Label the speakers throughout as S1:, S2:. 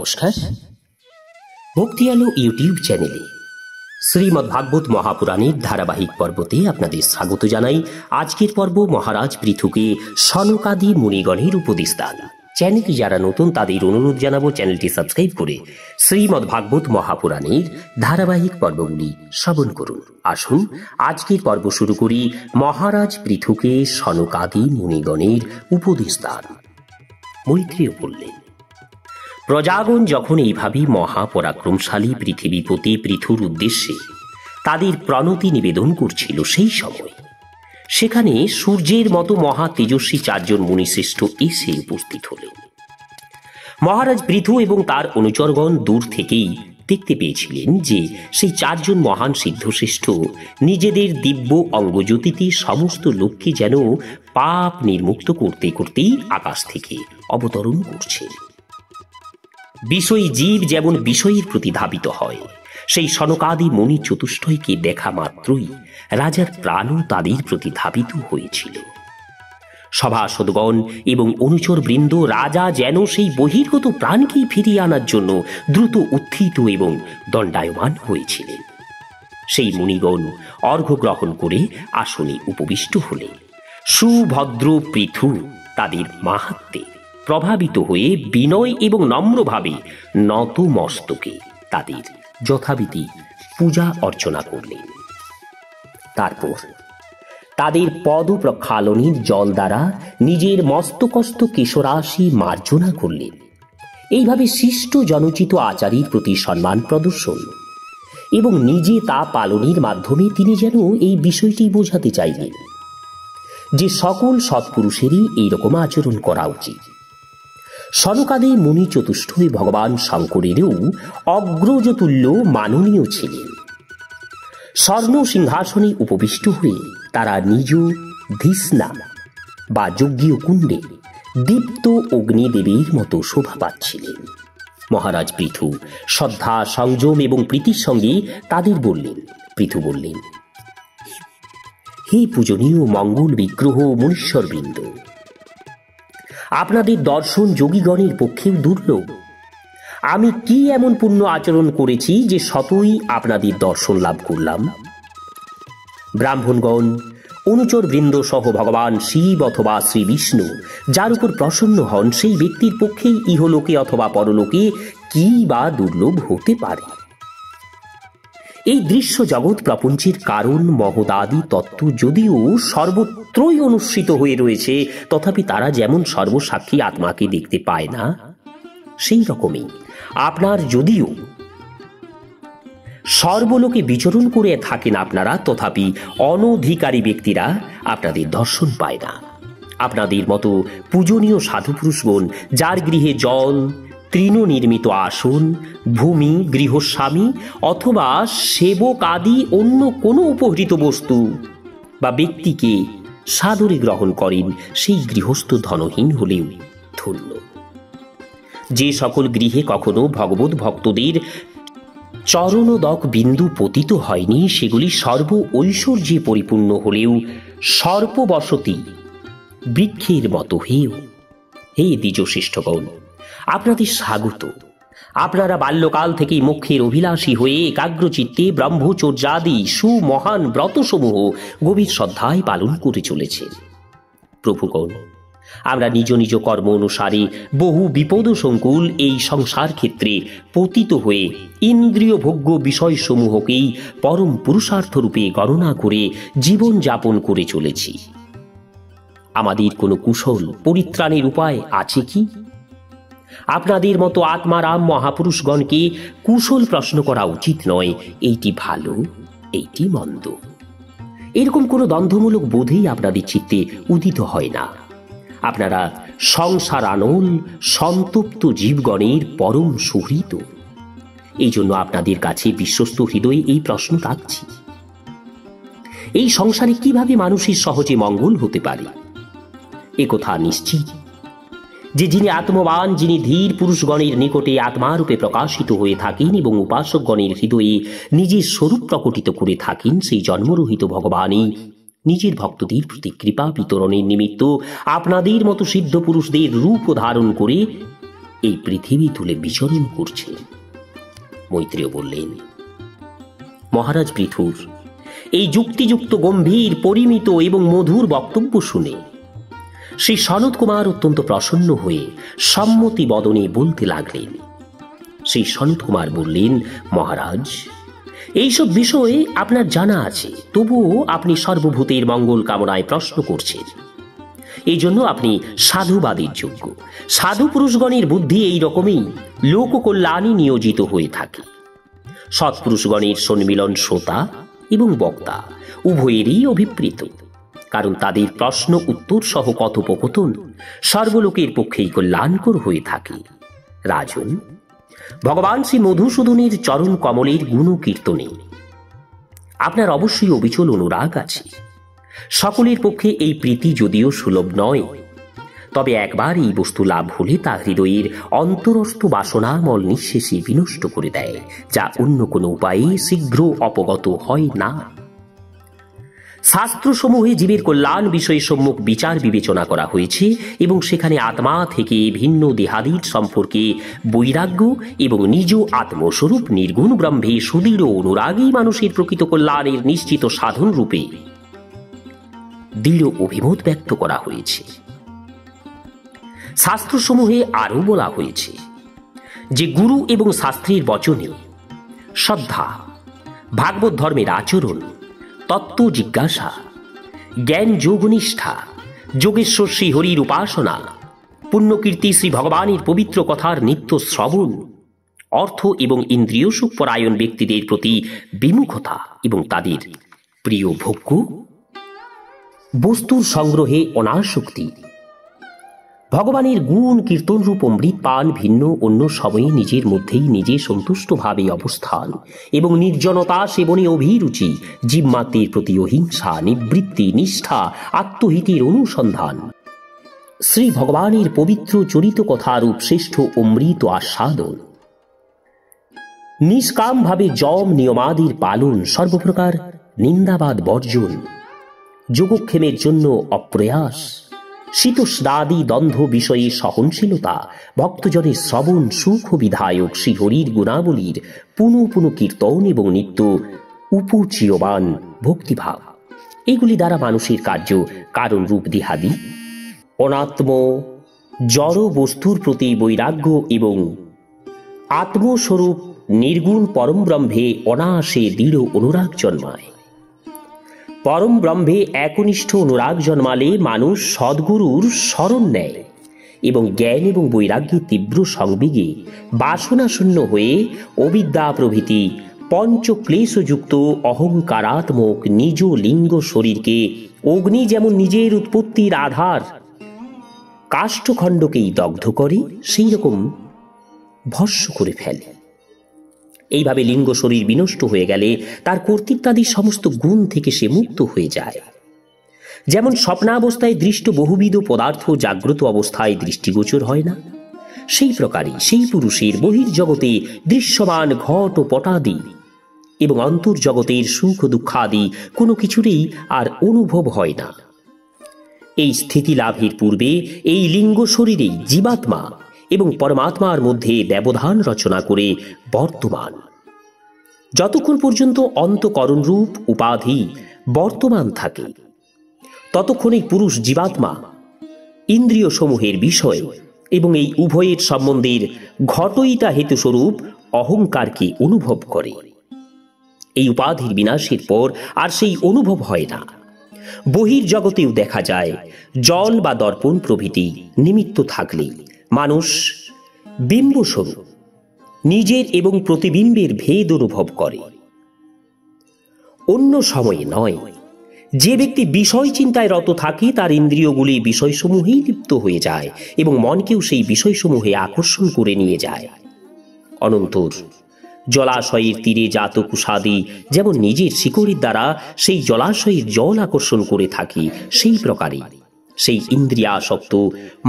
S1: নমস্কার। ভক্তি আলো ইউটিউব চ্যানেলে শ্রীমদ্ভাগবত মহাপুরাণের ধারাবাহিক পর্বতে আপনাদের স্বাগত জানাই। আজকের পর্ব মহারাজ পৃথুকে সনকাদি মুনিগণের উপদেশ দান। চ্যানেলটি যারা নতুন তাদের অনুরোধ জানাবো চ্যানেলটি সাবস্ক্রাইব করে শ্রীমদ্ভাগবত মহাপুরাণের ধারাবাহিক পর্বগুলি শ্রবণ করুন। আসুন আজকের পর্ব শুরু করি। মহারাজ পৃথুকে সনকাদি মুনিগণের উপদেশ দান। মৈত্রেয় বললেন, প্রজাগণ যখন এইভাবে মহাপরাক্রমশালী পৃথিবীপতি পৃথুর উদ্দেশ্যে তাদের প্রণতি নিবেদন করছিল, সেই সময় সেখানে সূর্যের মতো মহা তেজস্বী চারজন মুনিশ্রেষ্ঠ এসে উপস্থিত হলেন। মহারাজ পৃথু এবং তার অনুচরগণ দূর থেকেই দেখতে পেয়েছিলেন যে সেই চারজন মহান সিদ্ধশ্রেষ্ঠ নিজেদের দিব্য অঙ্গজ্যোতিতে সমস্ত লোককে যেন পাপ নির্মুক্ত করতে করতেই আকাশ থেকে অবতরণ করছেন। বিষয়ী জীব যেমন বিষয়ের প্রতি ধাবিত হয়, সেই সনকাদি মুনি চতুষ্টয়কে দেখা মাত্রই রাজার প্রাণও তাদের প্রতি ধাবিত হয়েছিল। সভাসদগণ এবং অনুচর বৃন্দ রাজা যেন সেই বহির্গত প্রাণকেই ফিরিয়ে আনার জন্য দ্রুত উত্থিত এবং দণ্ডায়মান হয়েছিলেন। সেই মুনিগণ অর্ঘ্য গ্রহণ করে আসনে উপবিষ্ট হলেন। সুভদ্র পৃথু তাদের মাহাত্ম্যে প্রভাবিত হয়ে বিনয় এবং নম্রভাবে নত মস্তকে তাদের যথাবিধি পূজা অর্চনা করলেন। তারপর তাদের পদ প্রক্ষালনীর জল দ্বারা নিজের মস্তকস্থ কেশরাশি মার্জনা করলেন। এইভাবে শিষ্ট জনচিত আচারীর প্রতি সম্মান প্রদর্শন এবং নিজে তা পালনের মাধ্যমে তিনি যেন এই বিষয়টি বোঝাতে চাইলেন যে সকল সৎপুরুষেরই এইরকম আচরণ করা উচিত। সনকাদি মুনি চতুষ্টয় ভগবান শঙ্করেরও অগ্রজতুল্য মাননীয় ছিলেন। স্বর্ণ সিংহাসনে উপবিষ্ট হয়ে তারা নিজ ধিষ্ণা বা যজ্ঞীয় কুণ্ডে দীপ্ত অগ্নিদেবীর মতো শোভা পাচ্ছিলেন। মহারাজ পৃথু শ্রদ্ধা, সংযম এবং প্রীতির সঙ্গে তাদের বললেন, পৃথু বললেন, হে পূজনীয় মঙ্গল বিগ্রহ মুনীশ্বরবৃন্দ, আপনাদের দর্শন যোগীগণের পক্ষেও দুর্লভ। আমি কি এমন পুণ্য আচরণ করেছি যে সতই আপনাদের দর্শন লাভ করলাম? ব্রাহ্মণগণ, অনুচর বৃন্দ সহ ভগবান শিব অথবা শ্রী বিষ্ণু যার উপর প্রসন্ন হন, সেই ব্যক্তির পক্ষেই ইহলোকে অথবা পরলোকে কি বা দুর্লভ হতে পারে? এই দৃশ্য জগৎ প্রপঞ্চের কারণ মহদাদি তত্ত্ব যদিও সর্বত্রই অনুসৃত হয়ে রয়েছে, তথাপি তারা যেমন সর্বসাক্ষী আত্মাকে দেখতে পায় না, সেই রকমই আপনার যদিও সর্বলোকে বিচরণ করে থাকেন আপনারা, তথাপি অনধিকারী ব্যক্তিরা আপনাদের দর্শন পায় না। আপনাদের মতো পূজনীয় সাধুপুরুষগণ যার গৃহে জল, তৃণ নির্মিত আসন, ভূমি, গৃহস্বামী অথবা সেবক আদি অন্য কোনো উপহৃত বস্তু বা ব্যক্তিকে সাদরে গ্রহণ করেন, সেই গৃহস্থ ধনহীন হলেও ধন্য। যে সকল গৃহে কখনো ভগবত ভক্তদের চরণোদক বিন্দু পতিত হয়নি, সেগুলি সর্ব ঐশ্বর্যে পরিপূর্ণ হলেও সর্পবসতি বৃক্ষের মতো হেয়। হে দ্বিজশ্রেষ্ঠগণ, আপনাদের স্বাগত। আপনারা বাল্যকাল থেকেই মোক্ষের অভিলাষী হয়ে একাগ্রচিত্তে ব্রহ্মচর্যাদি সুমহান ব্রতসমূহ গভীর শ্রদ্ধায় পালন করে চলেছেন। প্রভুগণ, আমরা নিজ নিজ কর্ম অনুসারে বহু বিপদ সংকুল এই সংসার ক্ষেত্রে পতিত হয়ে ইন্দ্রিয় ভোগ্য বিষয়সমূহকেই পরম পুরুষার্থ রূপে গণনা করে জীবন যাপন করে চলেছি। আমাদের কোনো কুশল পরিত্রাণের উপায় আছে কি? আপনাদের মতো আত্মারাম মহাপুরুষগণকে কুশল প্রশ্ন করা উচিত নয়, এইটি ভালো, এইটি মন্দ, এরকম কোনো দ্বন্দ্বমূলক বোধেই আপনাদের চিত্তে উদিত হয় না। আপনারা সংসার আনল সন্তপ্ত জীবগণের পরম সুহৃত। এই জন্য আপনাদের কাছে বিশ্বস্ত হৃদয়ে এই প্রশ্ন রাখছি, এই সংসারে কিভাবে মানুষের সহজে মঙ্গল হতে পারে? একথা নিশ্চিত যে যিনি আত্মবান, যিনি ধীর পুরুষগণের নিকটে আত্মারূপে প্রকাশিত হয়ে থাকেন এবং উপাসকগণের হৃদয়ে নিজের স্বরূপ প্রকটিত করে থাকেন, সেই জন্মরহিত ভগবানই নিজের ভক্তদের প্রতি কৃপা বিতরণের নিমিত্ত আপনাদের মতো সিদ্ধ পুরুষদের রূপ ধারণ করে এই পৃথিবী তুলে বিচরণ করছে। মৈত্রেয় বললেন, মহারাজ পৃথুর এই যুক্তিযুক্ত, গম্ভীর, পরিমিত এবং মধুর বক্তব্য শুনে শ্রী সনত কুমার অত্যন্ত প্রসন্ন হয়ে সম্মতি বদনে বলতে লাগলেন। শ্রী সনত কুমার বললেন, মহারাজ, এইসব বিষয়ে আপনার জানা আছে, তবুও আপনি সর্বভূতের মঙ্গল কামনায় প্রশ্ন করছেন। এই জন্য আপনি সাধুবাদের যোগ্য। সাধু পুরুষগণের বুদ্ধি এই রকমই লোককল্যাণে নিয়োজিত হয়ে থাকে। সৎপুরুষগণের সন্মিলন শ্রোতা এবং বক্তা উভয়েরই অভিপ্রেত, কারণ তাদের প্রশ্ন উত্তর সহ কথোপকথন সর্বলোকের পক্ষেই কল্যাণকর হয়ে থাকে। রাজন, ভগবান শ্রী মধুসূদনের চরণ কমলের গুণ কীর্তনে আপনার অবশ্যই অবিচল অনুরাগ আছে। সকলের পক্ষে এই প্রীতি যদিও সুলভ নয়, তবে একবার এই বস্তু লাভ হলে তা হৃদয়ের অন্তরস্থ বাসনা মল নিঃশেষে বিনষ্ট করে দেয়, যা অন্য কোনো উপায়ে শীঘ্র অপগত হয় না। শাস্ত্রসমূহে জীবের কল্যাণ বিষয়ে সম্যক বিচার বিবেচনা করা হয়েছে এবং সেখানে আত্মা থেকে ভিন্ন দেহাদির সম্পর্কে বৈরাগ্য এবং নিজ আত্মস্বরূপ নির্গুণ ব্রহ্মে সুদৃঢ় অনুরাগী মানুষের প্রকৃত কল্যাণের নিশ্চিত সাধন রূপে দৃঢ় অভিমত ব্যক্ত করা হয়েছে। শাস্ত্রসমূহে আরও বলা হয়েছে যে গুরু এবং শাস্ত্রীর বচনে শ্রদ্ধা, ভাগবত ধর্মের আচরণ, তত্ত্ব জিজ্ঞাসা, জ্ঞান যোগনিষ্ঠা, যোগেশ্বর শ্রী হরির উপাসনা, পুণ্যকীর্তি শ্রী ভগবানের পবিত্র কথার নিত্য শ্রবণ, অর্থ এবং ইন্দ্রিয় সুখ পরায়ণ ব্যক্তিদের প্রতি বিমুখতা এবং তাদের প্রিয় ভোগ্য বস্তুর সংগ্রহে অনাসক্তি, ভগবানের গুণ কীর্তনরূপ অমৃত পান, ভিন্ন অন্য সময়ে নিজের মধ্যেই নিজে সন্তুষ্টভাবে অবস্থান এবং নির্জনতা সেবনে অভিরুচি, জীবমাত্রের প্রতি অহিংসা, নিবৃত্তি, নিষ্ঠা, আত্মহিতের অনুসন্ধান, শ্রী ভগবানের পবিত্র চরিত কথারূপ শ্রেষ্ঠ অমৃত আস্বাদন, নিষ্কামভাবে যম নিয়মাদির পালন, সর্বপ্রকার নিন্দাবাদ বর্জন, যোগক্ষেমের জন্য অপ্রয়াস, শীতোষ্ণাদি দ্বন্দ্ব বিষয়ে সহনশীলতা, ভক্তজনের শ্রবণ, সুখ বিধায়ক শ্রীহরির গুণাবলীর পুনঃ পুনঃ কীর্তন এবং নিত্য উপচীয়মান ভক্তিভাব, এগুলি দ্বারা মানুষের কার্য কারণ রূপ দেহাদি অনাত্ম জড় বস্তুর প্রতি বৈরাগ্য এবং আত্মস্বরূপ নির্গুণ পরম ব্রহ্মে অনায়াসে দৃঢ় অনুরাগ জন্মায়। পরম ব্রহ্মে একনিষ্ঠ অনুরাগ জন্মালে মানুষ সদ্গুরুর শরণ নেয় এবং জ্ঞান এবং বৈরাগ্যের তীব্র সংবেগে বাসনাশূন্য হয়ে অবিদ্যা প্রভৃতি পঞ্চক্লেশযুক্ত অহংকারাত্মক নিজ লিঙ্গ শরীরকে অগ্নি যেমন নিজের উৎপত্তির আধার কাষ্ঠখণ্ডকেই দগ্ধ করে, সেই রকম ভস্ম করে ফেলে। এইভাবে লিঙ্গ শরীর বিনষ্ট হয়ে গেলে তার কর্তৃত্বাদি সমস্ত গুণ থেকে সে মুক্ত হয়ে যায়। যেমন স্বপ্নাবস্থায় দৃষ্ট বহুবিধ পদার্থ জাগ্রত অবস্থায় দৃষ্টিগোচর হয় না, সেই প্রকারই সেই পুরুষের বহির্জগতে দৃশ্যমান ঘট ও পটাদি এবং অন্তর্জগতের সুখ দুঃখাদি কোনো কিছুরই আর অনুভব হয় না। এই স্থিতি লাভের পূর্বে এই লিঙ্গ শরীরেই জীবাত্মা এবং পরমাত্মার মধ্যে ব্যবধান রচনা করে বর্তমান। যতক্ষণ পর্যন্ত অন্তঃকরণ রূপ উপাধি বর্তমান থাকে, ততক্ষণ এই পুরুষ জীবাত্মা ইন্দ্রিয় সমূহের বিষয় এবং এই উভয়ের সম্বন্ধের ঘটয়িতা হেতুস্বরূপ অহংকারকে অনুভব করে। এই উপাধির বিনাশের পর আর সেই অনুভব হয় না। বহির্জগতেও দেখা যায় জল বা দর্পণ প্রভৃতি নিমিত্ত থাকলেই মানুষ বিম্বস্বরূপ নিজের এবং প্রতিবিম্বের ভেদ অনুভব করে, অন্য সময়ে নয়। যে ব্যক্তি বিষয় চিন্তায় রত থাকে তার ইন্দ্রিয়গুলি বিষয়সমূহেই লিপ্ত হয়ে যায় এবং মনকেও সেই বিষয়সমূহে আকর্ষণ করে নিয়ে যায়। অনন্তর জলাশয়ের তীরে জাত কুষাদি যেমন নিজের শিকড়ের দ্বারা সেই জলাশয়ের জল আকর্ষণ করে থাকে, সেই প্রকারে সেই ইন্দ্রিয়াসক্ত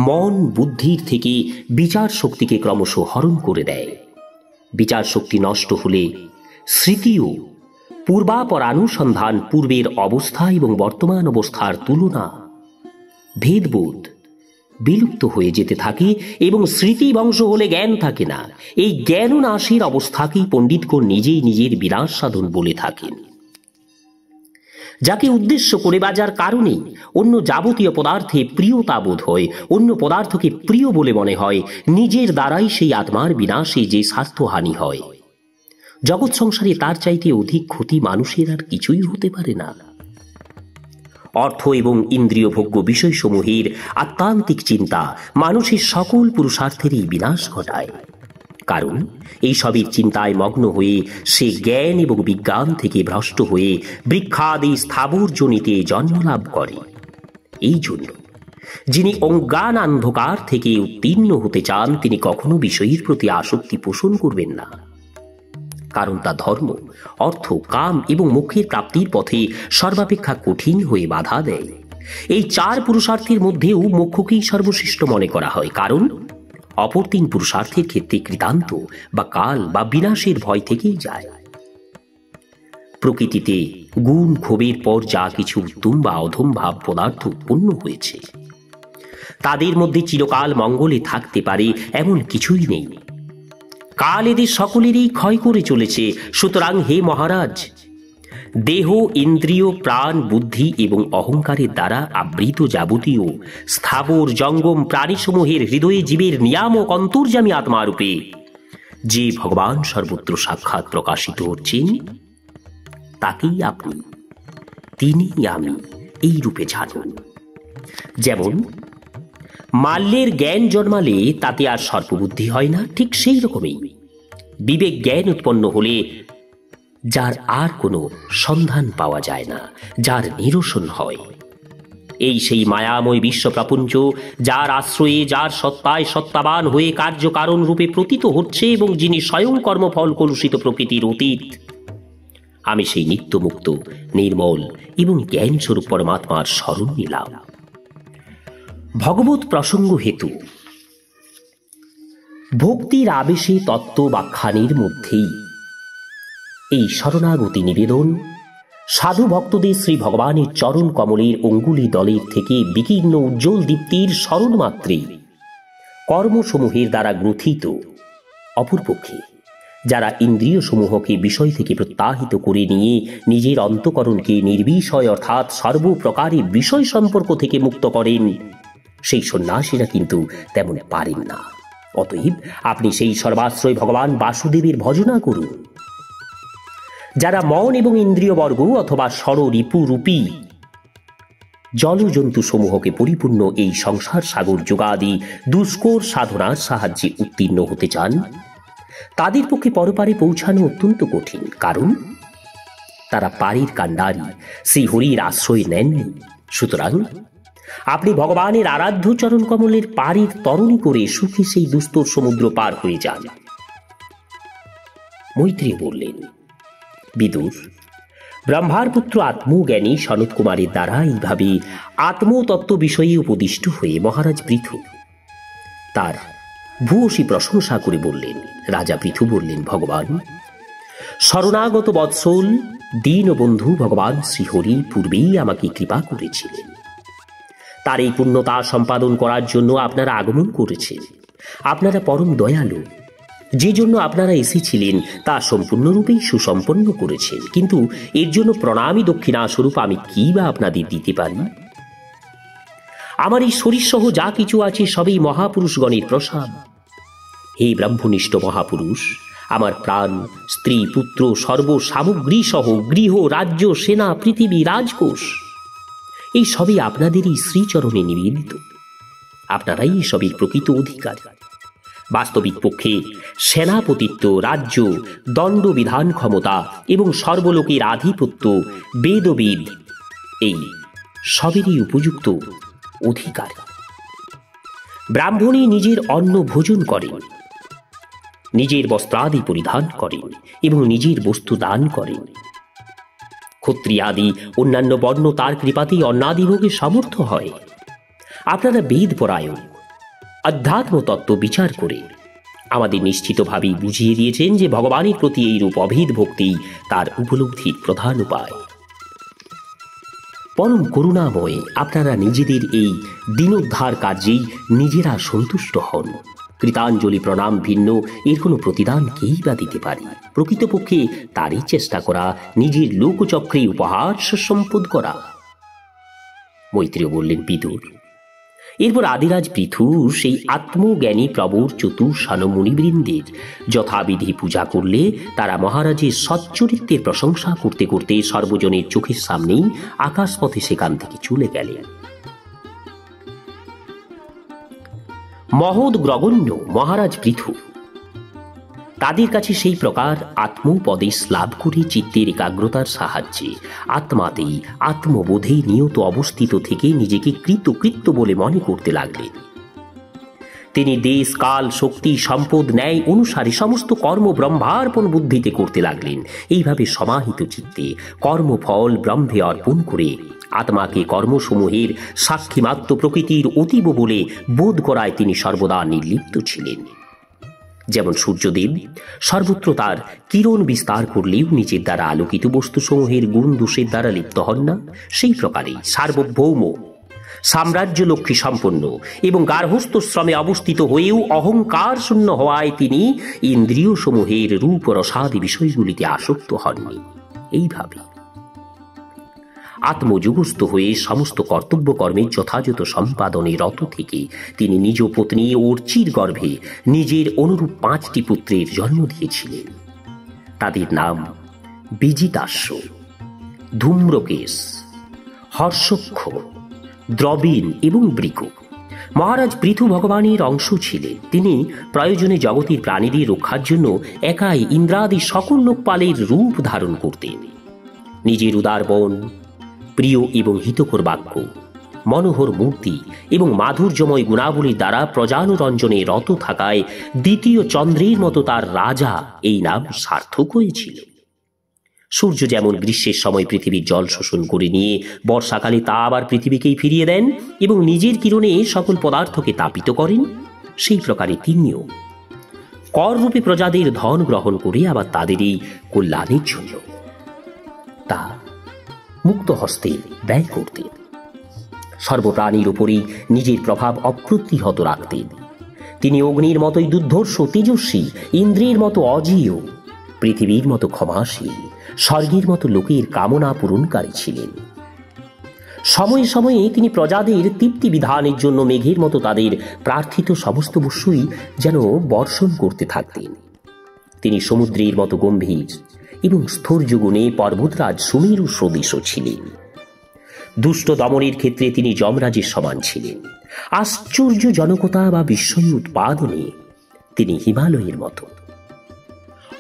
S1: মন বুদ্ধির থেকে বিচার শক্তিকে ক্রমশ হরণ করে দেয়। বিচার শক্তি নষ্ট হলে স্মৃতিও পূর্বের অবস্থা এবং বর্তমান অবস্থার তুলনা, ভেদবোধ, বিলুপ্ত হয়ে যেতে থাকে এবং স্মৃতি বংশ হলে জ্ঞান থাকে না। এই জ্ঞান নাশের অবস্থাকেই পণ্ডিতগণ নিজেই নিজের বিনাশ সাধন বলে থাকেন। যাকে উদ্দেশ্য করে বা যার কারণে অন্য যাবতীয় পদার্থে প্রিয়তা বোধ হয়, অন্য পদার্থকে প্রিয় বলে মনে হয়, নিজের দ্বারাই সেই আত্মার বিনাশে যে স্বার্থহানি হয়, জগৎ সংসারে তার চাইতে অধিক ক্ষতি মানুষের আর কিছুই হতে পারে না। অর্থ এবং ইন্দ্রিয় ভোগ্য বিষয়সমূহের আত্মান্তিক চিন্তা মানুষের সকল পুরুষার্থেরই বিনাশ ঘটায়। কারণ এই সবের চিন্তায় মগ্ন হয়ে সে জ্ঞান এবং বিজ্ঞান থেকে ভ্রষ্ট হয়ে বৃক্ষাদি স্থাবর জনিতে জন্মলাভ করে। এই জন্য যিনি অজ্ঞান অন্ধকার থেকে উত্তীর্ণ হতে চান তিনি কখনো বিষয়ের প্রতি আসক্তি পোষণ করবেন না। কারণ তা ধর্ম, অর্থ, কাম এবং মোক্ষের প্রাপ্তির পথে সর্বাপেক্ষা কঠিন হয়ে বাধা দেয়। এই চার পুরুষার্থের মধ্যেও মোক্ষকেই সর্বশ্রেষ্ঠ মনে করা হয়। কারণ অপর তিন পুরুষার্থের ক্ষেত্রে কৃতান্ত বা কাল বা বিনাশের ভয় থেকেই যায়। প্রকৃতিতে গুণ ক্ষোভের পর যা কিছু উত্তম বা অধম ভাব পদার্থ উৎপন্ন হয়েছে তাদের মধ্যে চিরকাল মঙ্গলে থাকতে পারে এমন কিছুই নেই। কাল এদের সকলেরই ক্ষয় করে চলেছে। সুতরাং হে মহারাজ, দেহ, ইন্দ্রিয়, প্রাণ, বুদ্ধি এবং অহংকারের দ্বারা আবৃত যাবতীয় স্থাবর জঙ্গম প্রাণীসমূহের হৃদয়ে জীবের নিয়ামক অন্তর্যামী আত্মারূপে যে ভগবান সর্বত্র সাক্ষাৎ প্রকাশিত হচ্ছেন তাকেই আপনি, তিনি আমি এই রূপে জানুন। যেমন মাল্যের জ্ঞান জন্মালে তাতে আর সর্পবুদ্ধি হয় না, ঠিক সেই রকমই বিবেক জ্ঞান উৎপন্ন হলে যার আর কোনো সন্ধান পাওয়া যায় না, যার নিরসন হয়। এই সেই মায়াময় বিশ্বপ্রপঞ্চ যার আশ্রয়ে, যার সত্তায় সত্তাবান হয়ে কার্যকারণ রূপে প্রতীত হচ্ছে এবং যিনি স্বয়ং কর্মফল কলুষিত প্রকৃতির অতীত। আমি সেই নিত্যমুক্ত, নির্মল এবং জ্ঞানস্বরূপ পরমাত্মার স্মরণ নিলাম। ভগবত প্রসঙ্গ হেতু ভক্তির আবেশে তত্ত্ব ব্যাখ্যানের মধ্যেই এই শরণাগতি নিবেদন সাধু ভক্তদের শ্রী ভগবানের চরণ কমলের অঙ্গুলি দলের থেকে বিকীর্ণ উজ্জ্বল দীপ্তির স্মরণ মাত্রেই কর্মসমূহের দ্বারা গ্রথিত। অপরপক্ষে যারা ইন্দ্রিয় সমূহকে বিষয় থেকে প্রত্যাহিত করে নিয়ে নিজের অন্তঃকরণকে নির্বিষয় অর্থাৎ সর্বপ্রকারে বিষয় সম্পর্ক থেকে মুক্ত করেন, সেই সন্ন্যাসীরা কিন্তু তেমন পারেন না। অতএব আপনি সেই সর্বাশ্রয় ভগবান বাসুদেবের ভজনা করুন। যারা মন এবং ইন্দ্রিয় বর্গ অথবা ষড়রিপু রূপী জলজন্তু সমূহকে পরিপূর্ণ এই সংসার সাগর যোগাদি দুষ্কর সাধনার সাহায্যে উত্তীর্ণ হতে চান, তাদের পক্ষে পরপারে পৌঁছানো অত্যন্ত কঠিন। কারণ তারা পারের কাণ্ডারি, শ্রী হরির আশ্রয় নেননি। সুতরাং আপনি ভগবানের আরাধ্য চরণ কমলের পারের তরণী করে সুখে সেই দুস্তর সমুদ্র পার হয়ে যান। মৈত্রেয় বললেন, বিদুর, ব্রহ্মার পুত্র আত্মজ্ঞানী সনত কুমারের দ্বারা এইভাবে আত্মতত্ত্ব বিষয়ে উপদিষ্ট হয়ে মহারাজ পৃথু তার ভূয়সী প্রশংসা করে বললেন। রাজা পৃথু বললেন, ভগবান, শরণাগত বৎসল দীনবন্ধু ভগবান শ্রীহরি পূর্বেই আমাকে কৃপা করেছিলেন। তার এই পূর্ণতা সম্পাদন করার জন্য আপনারা আগমন করেছেন। আপনারা পরম দয়ালু। যে জন্য আপনারা এসেছিলেন তা সম্পূর্ণরূপেই সুসম্পন্ন করেছেন। কিন্তু এর জন্য প্রণামী দক্ষিণা স্বরূপ আমি কি বা আপনাদের দিতে পারি? আমার এই শরীর সহ যা কিছু আছে সবই মহাপুরুষগণের প্রসাদ। হে ব্রহ্মনিষ্ঠ মহাপুরুষ, আমার প্রাণ, স্ত্রী, পুত্র, সর্বসামগ্রী সহ গৃহ, রাজ্য, সেনা, পৃথিবী, রাজকোষ এই সবই আপনাদেরই শ্রীচরণে নিবেদিত। আপনারাই এসবের প্রকৃত অধিকার। বাস্তবিক পক্ষে সেনাপতিত্ব, রাজ্য, দণ্ড বিধান ক্ষমতা এবং সর্বলোকের আধিপত্য, বেদবিদ এই সবেরই উপযুক্ত অধিকার। ব্রাহ্মণী নিজের অন্ন ভোজন করেন, নিজের বস্ত্রাদি পরিধান করেন এবং নিজের বস্তু দান করেন। ক্ষত্রিয়াদি অন্যান্য বর্ণ তার কৃপাতেই অন্নাদিভোগে সমর্থ হয়। আপনারা বেদ পরায়ণ, অধ্যাত্ম তত্ত্ব বিচার করে আমাদের নিশ্চিতভাবেই বুঝিয়ে দিয়েছেন যে ভগবানের প্রতি এইরূপ অভেদ ভক্তি তার উপলব্ধির প্রধান উপায়। পরম করুণাময় আপনারা নিজেদের এই দিনোদ্ধার কার্যেই নিজেরা সন্তুষ্ট হন। কৃতাঞ্জলি প্রণাম ভিন্ন এর কোনো প্রতিদান কেই বা দিতে পারে? প্রকৃতপক্ষে তারই চেষ্টা করা নিজের লোকচক্রে উপহার সম্পদ করা। মৈত্রেয় বললেন, বিদুর। এরপর আদিরাজ পৃথু সেই আত্মজ্ঞানী প্রবর চতুর্শান মুনিবৃন্দের যথাবিধি পূজা করলে তারা মহারাজের সচ্চরিত্রের প্রশংসা করতে করতে সর্বজনের চোখের সামনেই আকাশপথে সেখান থেকে চলে গেলেন। মহৎ গ্রগণ্য মহারাজ পৃথু তাদের কাছে সেই প্রকার আত্মোপদেশ লাভ করে চিত্তের একাগ্রতার সাহায্যে আত্মাতেই আত্মবোধে নিয়ত অবস্থিত থেকে নিজেকে কৃতকৃত্য বলে মনে করতে লাগলেন। তিনি দেশ কাল শক্তি সম্পদ ন্যায় অনুসারে সমস্ত কর্ম ব্রহ্মার্পণ বুদ্ধিতে করতে লাগলেন। এইভাবে সমাহিত চিত্তে কর্মফল ব্রহ্মে অর্পণ করে আত্মাকে কর্মসমূহের সাক্ষীমাত্র প্রকৃতির অতীব বলে বোধ করায় তিনি সর্বদা নির্লিপ্ত ছিলেন। যেমন সূর্যদেব সর্বত্র তার কিরণ বিস্তার করলেও নিজের দ্বারা আলোকিত বস্তুসমূহের গুণ দোষের দ্বারা লিপ্ত হন না, সেই প্রকারেই সার্বভৌম সাম্রাজ্য লক্ষ্মী সম্পন্ন এবং গার্হস্থ শ্রমে অবস্থিত হয়েও অহংকার শূন্য হওয়ায় তিনি ইন্দ্রিয় সমূহের রূপ রসাদি বিষয়গুলিতে আসক্ত হননি। এইভাবে আত্মযুগস্থ হয়ে সমস্ত কর্তব্য কর্মের যথাযথ সম্পাদনে রত থেকে তিনি নিজ পত্নী অর্চির গর্ভে নিজের অনুরূপ 5টি পুত্রের জন্ম দিয়েছিলেন। তাদের নাম বিজিতাশ্ব, ধূম্রকেশ, হর্ষক্ষ, দ্রবিণ এবং বৃক। মহারাজ পৃথু ভগবানের অংশ ছিলেন। তিনি প্রয়োজনে জগতের প্রাণীদের রক্ষার জন্য একাই ইন্দ্রাদি সকল লোকপালের রূপ ধারণ করতেন। নিজের উদার বন, প্রিয় এবং হিতকর বাক্য, মনোহর মূর্তি এবং মাধুর্যময় গুণাবলীর দ্বারা প্রজানুরঞ্জনে রত থাকায় দ্বিতীয় চন্দ্রের মতো তার রাজা এই নাম সার্থক হয়েছিল। সূর্য যেমন গ্রীষ্মের সময় পৃথিবীর জল শোষণ করে নিয়ে বর্ষাকালে তা আবার পৃথিবীকেই ফিরিয়ে দেন এবং নিজের কিরণে সকল পদার্থকে তাপিত করেন, সেই প্রকারে তিনিও কররূপে প্রজাদের ধন গ্রহণ করে আবার তাদেরই কল্যাণের জন্য তা মুক্ত হস্তে ব্যয় করতেন। সর্বপ্রাণীর উপরেই নিজের প্রভাব অপ্রতিহত রাখতেন। তিনি অগ্নির মতোই দুর্ধর্ষ তেজস্বী, ইন্দ্রের মতো অজেয়, পৃথিবীর মতো ক্ষমাশীল, স্বর্গের মতো লোকের কামনা পূরণকারী ছিলেন। সময়ে সময়ে তিনি প্রজাদের তৃপ্তি বিধানের জন্য মেঘের মতো তাদের প্রার্থিত সমস্ত বস্তুই যেন বর্ষণ করতে থাকতেন। তিনি সমুদ্রের মতো গম্ভীর এবং স্থৈর্যগুণে পর্বতরাজ সুমেরু সদৃশ ছিলেন। দুষ্ট দমনের ক্ষেত্রে তিনি যমরাজের সমান ছিলেন। আশ্চর্যজনকতা বা বিস্ময় উৎপাদনে তিনি হিমালয়ের মতো,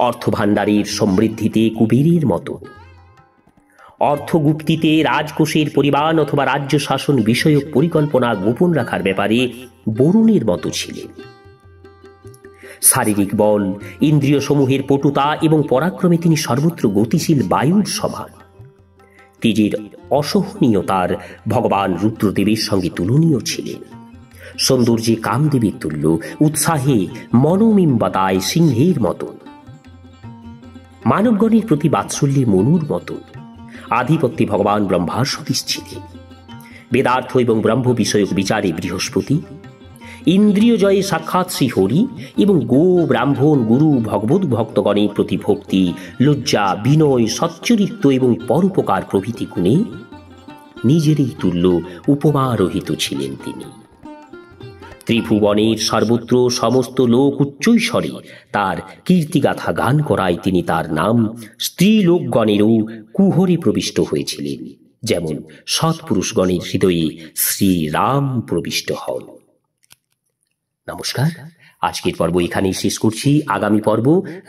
S1: অর্থভাণ্ডারের সমৃদ্ধিতে কুবেরের মতো, অর্থগুপ্তিতে রাজকোষের পরিমাণ অথবা রাজ্য শাসন বিষয়ক পরিকল্পনা গোপন রাখার ব্যাপারে বরুণের মতো ছিলেন। শারীরিক বল, ইন্দ্রিয় সমূহের পটুতা এবং পরাক্রমে তিনি সর্বত্র গতিশীল বায়ুর সমান। তেজের অসহনীয়তার ভগবান রুদ্রদেবের সঙ্গে তুলনীয় ছিলেন। সৌন্দর্যে কামদেবের তুল্য, উৎসাহে মনোমিম্বতায় সিংহের মতো, মানবগণের প্রতি বাৎসল্যে মনুর মতো, আধিপত্যে ভগবান ব্রহ্মার সদৃশ ছিলেন। বেদার্থ এবং ব্রহ্ম বিষয়ক বিচারে বৃহস্পতি, ইন্দ্রিয় জয়ে সাক্ষাৎ শ্রীহরি এবং গো ব্রাহ্মণ গুরু ভগবত ভক্তগণের প্রতি ভক্তি, লজ্জা, বিনয়, সচ্চরিত্র এবং পরোপকার প্রভৃতি গুণে নিজেরই তুল্য উপমারোহিত ছিলেন তিনি। ত্রিভুবনের সর্বত্র সমস্ত লোক উচ্চৈস্বরে তার কীর্তিগাথা গান করায় তিনি তার নাম স্ত্রীলোকগণেরও কুহরে প্রবিষ্ট হয়েছিলেন, যেমন সৎপুরুষগণের হৃদয়ে শ্রীরাম প্রবিষ্ট হন। নমস্কার, আজকের পর্ব এখানেই শেষ করছি। আগামী পর্ব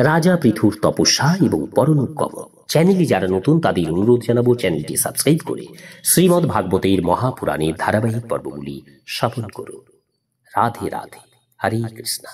S1: রাজা পৃথুর তপস্যা এবং পরলোকগমন। চ্যানেলে যারা নতুন তাদের অনুরোধ জানাবো চ্যানেলটি সাবস্ক্রাইব করে শ্রীমদ্ ভাগবতের মহাপুরাণের ধারাবাহিক পর্বগুলি শ্রবণ করুন। রাধে রাধে, হরে কৃষ্ণ।